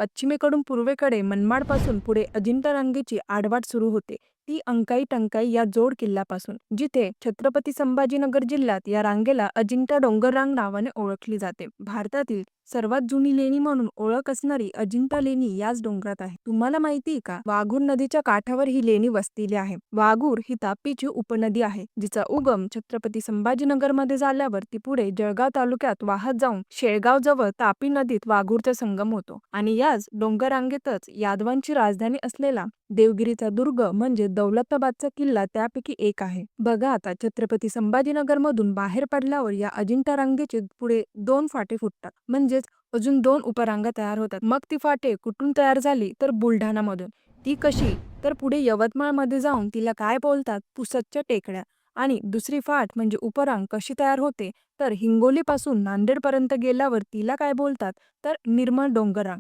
पश्चिमेकडून पूर्वेकडे मनमाडपासून पुढे अजिंठा-रांगेची आडवाट सुरू होते. ती अंकाई-टंकाई या जोड किल्ल्यापासून, जिथे छत्रपती संभाजीनगर जिल्ह्यात या रांगेला अजिंठा डोंगररांग नावाने ओळखली जाते. भारतातील सर्वात जुनी लेणी म्हणून ओळख असणारी अजिंठा लेणी याच डोंगरात आहे. तुम्हाला माहिती आहे का, वाघूर नदीच्या काठावर ही लेणी वसलेली आहे. वाघूर ही तापीची उपनदी आहे, जिचा उगम छत्रपती संभाजीनगर मध्ये झाल्यावर ती पुढे जळगाव तालुक्यात वाहत जाऊन शेळगाव जवळ तापी नदीत वाघूरचा संगम होतो. आणि याच डोंगररांगेतच यादवांची राजधानी असलेला देवगिरीचा दुर्ग म्हणजे दौलताबादचा किल्ला त्यापैकी एक आहे. बघा आता, छत्रपती संभाजीनगर मधून बाहेर पडल्यावर या अजिंठा रांगेचे पुढे 2 फाटे फुटतात, म्हणजेच अजून 2 उपरांगा तयार होतात. मग ती फाटे कुठून तयार झाली तर बुलढाणा मधून. ती कशी तर पुढे यवतमाळ मध्ये जाऊन तिला काय बोलतात, पुसदच्या टेकड्या. आणि दुसरी फाट म्हणजे उपरांग कशी तयार होते तर हिंगोली पासून नांदेड पर्यंत गेल्यावर तिला काय बोलतात तर निर्मळ डोंगररांग.